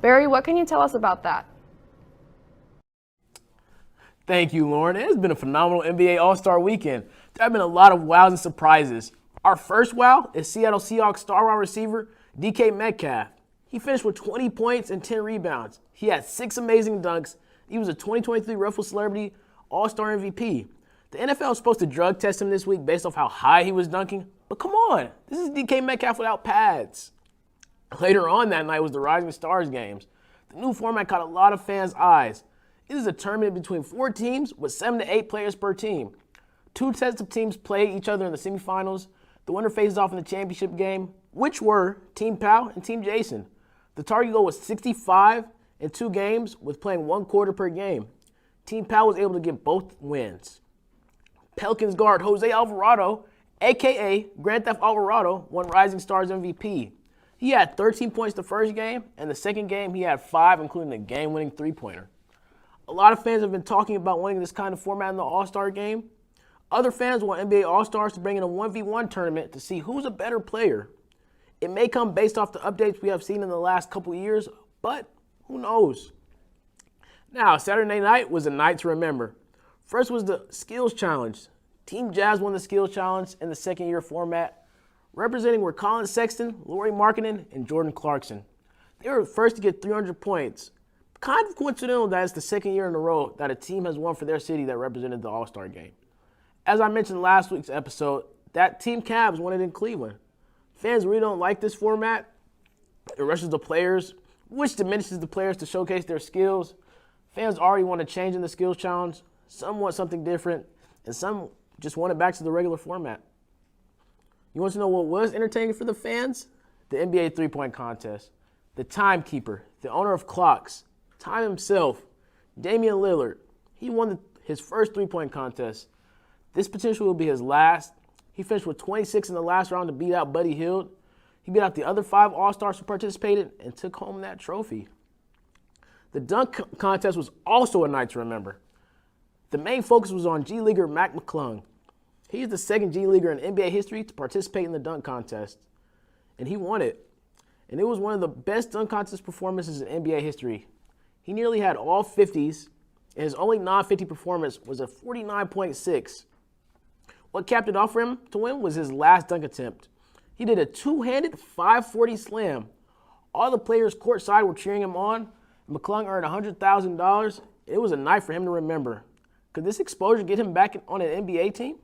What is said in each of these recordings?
Barry, what can you tell us about that? Thank you, Lauren. It has been a phenomenal NBA All-Star weekend. There have been a lot of wows and surprises. Our first wow is Seattle Seahawks star wide receiver DK Metcalf. He finished with 20 points and 10 rebounds. He had 6 amazing dunks. He was a 2023 Ruffle Celebrity All-Star MVP. The NFL is supposed to drug test him this week based off how high he was dunking, but come on, this is DK Metcalf without pads. Later on that night was the Rising Stars games. The new format caught a lot of fans' eyes. It is a tournament between 4 teams with 7 to 8 players per team. 2 sets of teams play each other in the semifinals. The winner faces off in the championship game, which were Team Pal and Team Jason. The target goal was 65 in 2 games with playing 1 quarter per game. Team Pal was able to get both wins. Pelicans guard Jose Alvarado, a.k.a. Grand Theft Alvarado, won Rising Stars MVP. He had 13 points the first game, and the second game he had 5, including a game-winning three-pointer. A lot of fans have been talking about wanting this kind of format in the All-Star game. Other fans want NBA All-Stars to bring in a 1v1 tournament to see who's a better player. It may come based off the updates we have seen in the last couple years, but who knows? Now, Saturday night was a night to remember. First was the Skills Challenge. Team Jazz won the Skills Challenge in the second-year format. Representing were Colin Sexton, Lauri Markkanen, and Jordan Clarkson. They were the first to get 300 points. Kind of coincidental that it's the second year in a row that a team has won for their city that represented the All-Star game. As I mentioned last week's episode, that Team Cavs won it in Cleveland. Fans really don't like this format. It rushes the players, which diminishes the players to showcase their skills. Fans already want to change in the Skills Challenge. Some want something different, and some just want it back to the regular format. You want to know what was entertaining for the fans? The NBA three-point contest. The timekeeper, the owner of clocks, time himself, Damian Lillard. He won his first three-point contest. This potentially will be his last. He finished with 26 in the last round to beat out Buddy Hield. He beat out the other 5 All-Stars who participated and took home that trophy. The dunk contest was also a night to remember. The main focus was on G Leaguer Mac McClung. He is the second G Leaguer in NBA history to participate in the dunk contest, and he won it. And it was one of the best dunk contest performances in NBA history. He nearly had all 50s, and his only non-50 performance was a 49.6. What capped it off for him to win was his last dunk attempt. He did a two-handed 540 slam. All the players courtside were cheering him on. McClung earned $100,000. It was a night for him to remember. Could this exposure get him back on an NBA team?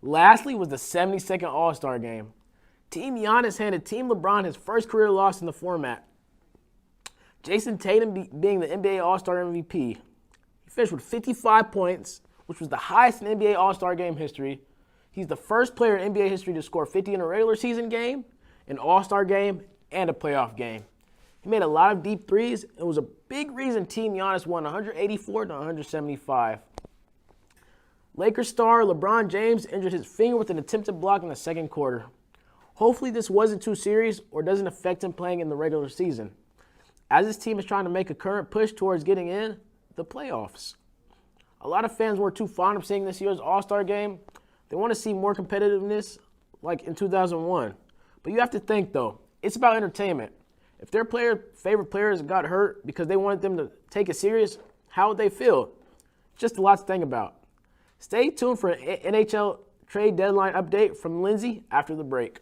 Lastly was the 72nd All-Star game. Team Giannis handed Team LeBron his first career loss in the format. Jason Tatum being the NBA All-Star MVP. He finished with 55 points, which was the highest in NBA All-Star game history. He's the first player in NBA history to score 50 in a regular season game, an All-Star game, and a playoff game. He made a lot of deep threes and was a big reason Team Giannis won 184 to 175. Lakers star LeBron James injured his finger with an attempted block in the second quarter. Hopefully this wasn't too serious or doesn't affect him playing in the regular season, as his team is trying to make a current push towards getting in the playoffs. A lot of fans weren't too fond of seeing this year's All-Star game. They want to see more competitiveness like in 2001. But you have to think, though, it's about entertainment. If their favorite players got hurt because they wanted them to take it serious, how would they feel? Just a lot to think about. Stay tuned for an NHL trade deadline update from Lindsay after the break.